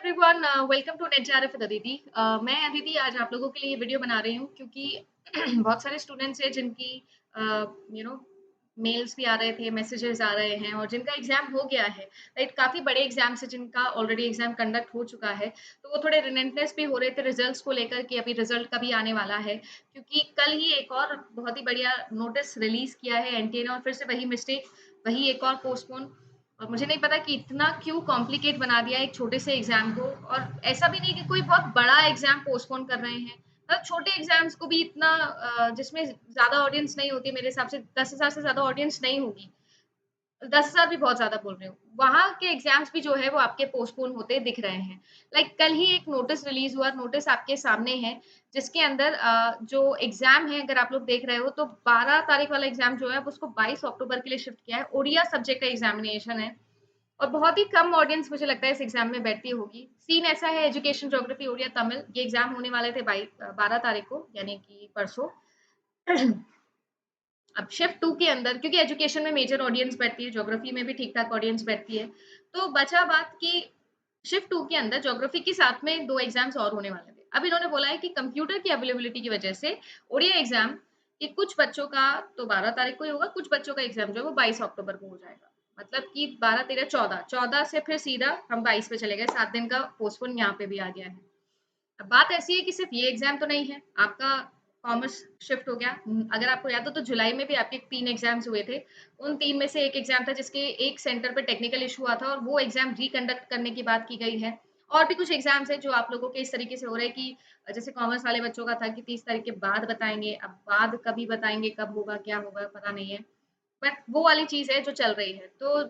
Everyone, welcome to net RF Aditi. मैं अदिति आज आप लोगों के लिए ये वीडियो बना रही हूँ क्योंकि बहुत सारे स्टूडेंट्स हैं जिनकी यू नो मेल्स भी आ रहे थे, मैसेजेस आ रहे हैं और जिनका एग्जाम हो गया है। राइट, काफी बड़े एग्जाम्स है जिनका ऑलरेडी एग्जाम कंडक्ट हो चुका है, तो वो थोड़े रिलेंटलेस भी हो रहे थे रिजल्ट्स को लेकर कि अभी रिजल्ट कभी आने वाला है, क्योंकि कल ही एक और बहुत ही बढ़िया नोटिस रिलीज किया है एनटीए ने और फिर से वही मिस्टेक, वही एक और पोस्टपोन। और मुझे नहीं पता कि इतना क्यों कॉम्प्लिकेट बना दिया एक छोटे से एग्जाम को। और ऐसा भी नहीं कि कोई बहुत बड़ा एग्जाम पोस्टपोन कर रहे हैं, मतलब छोटे एग्जाम्स को भी इतना जिसमें ज्यादा ऑडियंस नहीं होती, मेरे हिसाब से 10,000 से ज्यादा ऑडियंस नहीं होगी। 10,000 भी बहुत ज्यादा बोल रही हूँ, वहां के एग्जाम्स भी जो है वो आपके पोस्टपोन होते दिख रहे हैं। लाइक कल ही एक नोटिस रिलीज हुआ, नोटिस आपके सामने है, जिसके अंदर जो एग्जाम है, अगर आप लोग देख रहे हो तो 12 तारीख वाला एग्जाम जो है उसको 22 अक्टूबर के लिए शिफ्ट किया है। ओडिया सब्जेक्ट का एग्जामिनेशन है और बहुत ही कम ऑडियंस मुझे लगता है इस एग्जाम में बैठती होगी। सीन ऐसा है, एजुकेशन, ज्योग्राफी, ओडिया, तमिल, ये एग्जाम होने वाले थे 12 तारीख को, यानी कि परसों। अब शिफ्ट टू के अंदर, क्योंकि एजुकेशन में मेजर ऑडियंस बैठती है, ज्योग्राफी में भी ठीक ठाक ऑडियंस बैठती है, तो बचा बात कि शिफ्ट टू के अंदर ज्योग्राफी के साथ में दो एग्जाम्स और होने वाले थे। अब इन्होंने बोला है कि कंप्यूटर की अवेलेबिलिटी की वजह से ओडिया एग्जाम कि कुछ बच्चों का तो 12 तारीख को ही होगा, कुछ बच्चों का एग्जाम जो है वो 22 अक्टूबर को हो जाएगा। मतलब कि 12, 13, 14, 14 से फिर सीधा हम 22 पे चले गए, 7 दिन का पोस्टपोन यहाँ पे भी आ गया है। अब बात ऐसी है कि सिर्फ ये एग्जाम तो नहीं है आपका, कॉमर्स शिफ्ट हो गया। अगर आपको याद हो तो जुलाई में भी आपके 3 एग्जाम्स हुए थे। उन 3 में से एक एग्जाम था जिसके एक सेंटर पे टेक्निकल इशू हुआ था और वो एग्जाम रिकंडक्ट करने की बात की गई है। और भी कुछ एग्जाम्स हैं जो आप लोगों के इस तरीके से हो रहे हैं कि जैसे कॉमर्स वाले बच्चों का था कि 30 तारीख के बाद बताएंगे। अब बाद कभी बताएंगे, कब होगा क्या होगा पता नहीं है, बट वो वाली चीज है जो चल रही है। तो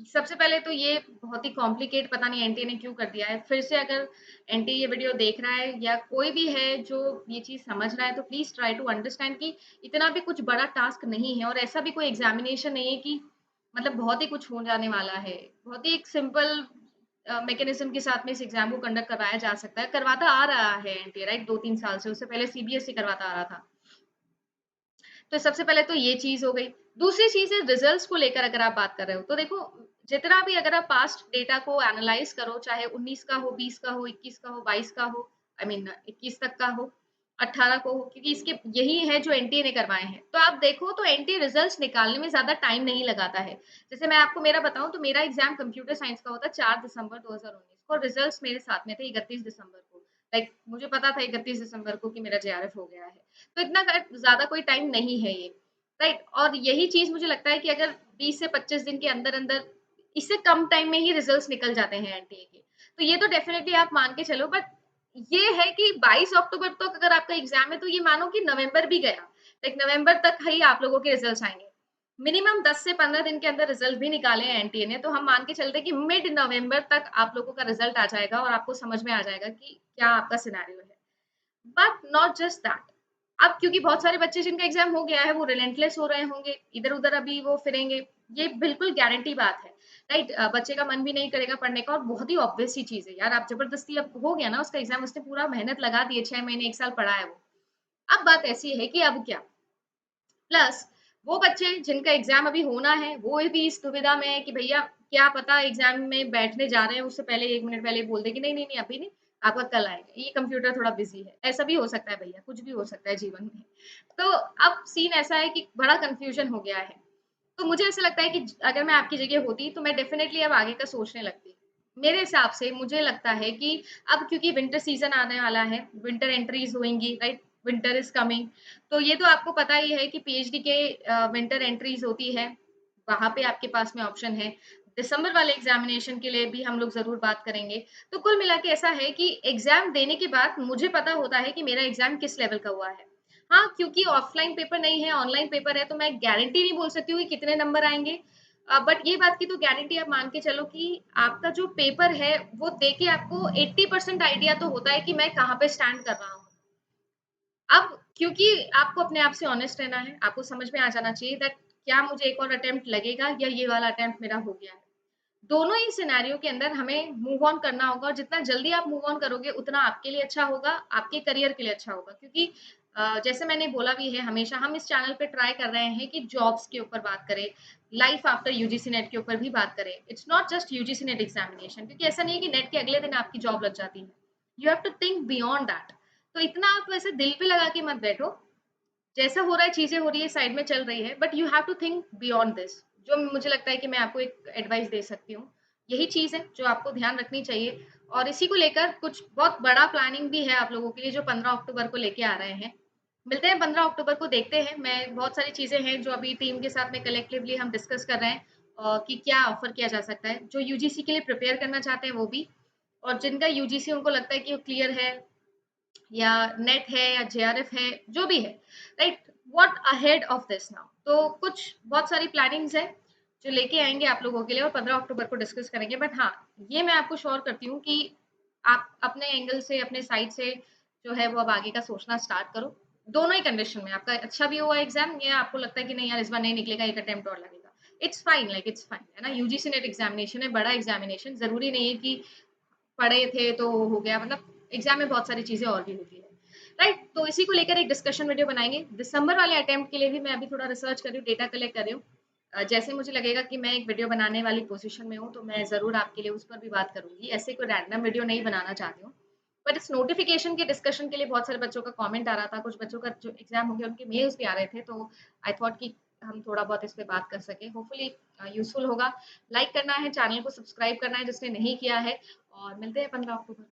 सबसे पहले तो ये बहुत ही कॉम्प्लिकेट, पता नहीं एनटीए ने क्यों कर दिया है। फिर से अगर एनटीए ये वीडियो देख रहा है या कोई भी है जो ये चीज समझ रहा है, तो प्लीज ट्राई टू अंडरस्टैंड कि इतना भी कुछ बड़ा टास्क नहीं है और ऐसा भी कोई एग्जामिनेशन नहीं है कि मतलब बहुत ही कुछ हो जाने वाला है। बहुत ही एक सिंपल मैकेनिज्म के साथ में इस एग्जाम को कंडक्ट करवाया जा सकता है, करवाता आ रहा है एनटीए, राइट, 2-3 साल से। उससे पहले सीबीएसई करवाता आ रहा था। तो सबसे पहले तो ये चीज हो गई। दूसरी चीज है रिजल्ट्स को लेकर, अगर आप बात कर रहे हो तो देखो, जितना भी अगर आप पास्ट डेटा को एनालाइज करो, चाहे 19 का हो, 20 का हो, 21 का हो, 22 का हो, आई मीन 21 तक का हो, 18 को हो, क्योंकि इसके यही है जो एनटीए ने करवाए हैं। तो आप देखो तो एनटीए रिजल्ट्स निकालने में ज्यादा टाइम नहीं लगाता है। जैसे मैं आपको मेरा बताऊं तो मेरा एग्जाम कंप्यूटर साइंस का होता 4 दिसंबर 2019 को, रिजल्ट्स मेरे साथ में थे 31 दिसंबर को। लाइक मुझे पता था 31 दिसंबर को कि मेरा जेआरएफ हो गया है। तो इतना ज्यादा कोई टाइम नहीं है ये, राइट। और यही चीज मुझे लगता है कि अगर 20 से 25 दिन के अंदर अंदर, इससे कम टाइम में ही रिजल्ट्स निकल जाते हैं एनटीए के, तो ये तो डेफिनेटली आप मान के चलो। बट ये है कि 22 अक्टूबर तक अगर आपका एग्जाम है तो ये मानो कि नवंबर भी गया, लाइक नवंबर तक ही आप लोगों के रिजल्ट्स आएंगे। मिनिमम 10 से 15 दिन के अंदर रिजल्ट भी निकाले हैं एनटीए ने, तो हम मान के चलते कि मिड नवंबर तक आप लोगों का रिजल्ट आ जाएगा और आपको समझ में आ जाएगा कि क्या आपका सिनेरियो है। बट नॉट जस्ट दैट, अब क्योंकि बहुत सारे बच्चे जिनका एग्जाम हो गया है वो रिलेंटलेस हो रहे होंगे, इधर उधर अभी वो फिरेंगे, ये बिल्कुल गारंटी बात है, राइट। बच्चे का मन भी नहीं करेगा पढ़ने का और बहुत ही ऑब्वियस सी चीज है यार, आप जबरदस्ती, अब हो गया ना उसका एग्जाम, उसने पूरा मेहनत लगा दी है, 6 महीने 1 साल पढ़ा है वो। अब बात ऐसी है कि अब क्या, प्लस वो बच्चे जिनका एग्जाम अभी होना है वो भी इस दुविधा में है कि भैया क्या पता एग्जाम में बैठने जा रहे हैं उससे पहले 1 मिनट पहले बोल दे कि नहीं नहीं नहीं अभी नहीं, आपका कल आएगा, ये कंप्यूटर थोड़ा बिजी है। ऐसा भी हो सकता है भैया, कुछ भी हो सकता है जीवन में। तो अब सीन ऐसा है कि बड़ा कंफ्यूजन हो गया है। तो मुझे ऐसा लगता है कि अगर मैं आपकी जगह होती तो मैं डेफिनेटली अब आगे का सोचने लगती। मेरे हिसाब से मुझे लगता है कि अब क्योंकि विंटर सीजन आने वाला है, विंटर एंट्रीज होंगी, राइट, विंटर इज कमिंग। तो ये तो आपको पता ही है कि पीएचडी के विंटर एंट्रीज होती है, वहां पे आपके पास में ऑप्शन है। दिसंबर वाले एग्जामिनेशन के लिए भी हम लोग जरूर बात करेंगे। तो कुल मिला के ऐसा है कि एग्जाम देने के बाद मुझे पता होता है कि मेरा एग्जाम किस लेवल का हुआ है। हाँ, क्योंकि ऑफलाइन पेपर नहीं है, ऑनलाइन पेपर है, तो मैं गारंटी नहीं बोल सकती हूँ कि कितने नंबर आएंगे। बट ये बात की तो गारंटी आप मान के चलो कि आपका जो पेपर है वो देके आपको 80% आइडिया तो होता है कि मैं कहाँ पे स्टैंड कर रहा हूँ। अब क्योंकि आपको अपने आप से ऑनेस्ट रहना है, आपको समझ में आ जाना चाहिए दैट क्या मुझे एक और अटेम्प्ट लगेगा या ये वाला अटेम्प्ट मेरा हो गया है। दोनों ही सिनेरियो के अंदर हमें मूव ऑन करना होगा और जितना जल्दी आप मूव ऑन करोगे उतना आपके लिए अच्छा होगा, आपके करियर के लिए अच्छा होगा। क्योंकि जैसे मैंने बोला भी है, हमेशा हम इस चैनल पे ट्राई कर रहे हैं कि जॉब्स के ऊपर बात करें, लाइफ आफ्टर यूजीसी नेट के ऊपर भी बात करें। It's not just UGC net examination, क्योंकि ऐसा नहीं है कि नेट के अगले दिन आपकी जॉब लग जाती है। You have to think beyond that. तो इतना आप वैसे दिल पे लगा के मत बैठो, जैसा हो रहा है, चीजें हो रही है, साइड में चल रही है, but you have to think beyond this. जो मुझे लगता है कि मैं आपको एक एडवाइस दे सकती हूँ, यही चीज है जो आपको ध्यान रखनी चाहिए। और इसी को लेकर कुछ बहुत बड़ा प्लानिंग भी है आप लोगों के लिए, जो 15 अक्टूबर को लेके आ रहे हैं। मिलते हैं 15 अक्टूबर को, देखते हैं। मैं बहुत सारी चीजें हैं जो अभी टीम के साथ में कलेक्टिवली हम डिस्कस कर रहे हैं, कि क्या ऑफर किया जा सकता है, जो यूजीसी के लिए प्रिपेयर करना चाहते हैं वो भी, और जिनका यूजीसी उनको लगता है कि वो क्लियर है, या नेट है या जेआरएफ है, जो भी है, right, what ahead of this now. तो कुछ बहुत सारी प्लानिंग्स है जो लेके आएंगे आप लोगों के लिए, और 15 अक्टूबर को डिस्कस करेंगे। बट हाँ, ये मैं आपको श्योर करती हूँ कि आप अपने एंगल से, अपने साइड से जो है वो अब आगे का सोचना स्टार्ट करो। दोनों ही कंडीशन में, आपका अच्छा भी हुआ एग्जाम, या आपको लगता है कि नहीं यार इस बार नहीं निकलेगा, एक अटेम्प्ट और लगेगा, it's fine, like it's fine, है ना। यूजीसी नेट एग्जामिनेशन है, बड़ा एग्जामिनेशन, जरूरी नहीं है कि पढ़े थे तो हो गया, मतलब एग्जाम में बहुत सारी चीजें और भी होती है, राइट। तो इसी को लेकर एक डिस्कशन वीडियो बनाएंगे। दिसंबर वाले अटेम्प्ट के लिए भी मैं अभी थोड़ा रिसर्च कर रही हूँ, डेटा कलेक्ट कर रही हूँ। जैसे मुझे लगेगा कि मैं एक वीडियो बनाने वाली पोजीशन में हूँ, तो मैं जरूर आपके लिए उस पर भी बात करूंगी। ऐसे कोई रैंडम वीडियो नहीं बनाना चाहती हूँ। बट इस नोटिफिकेशन के डिस्कशन के लिए बहुत सारे बच्चों का कमेंट आ रहा था, कुछ बच्चों का जो एग्जाम हो गया उनके मेल्स भी आ रहे थे, तो आई थॉट कि हम थोड़ा बहुत इस पे बात कर सके, होपफुली यूजफुल होगा। लाइक करना है, चैनल को सब्सक्राइब करना है जिसने नहीं किया है, और मिलते हैं 15 अक्टूबर।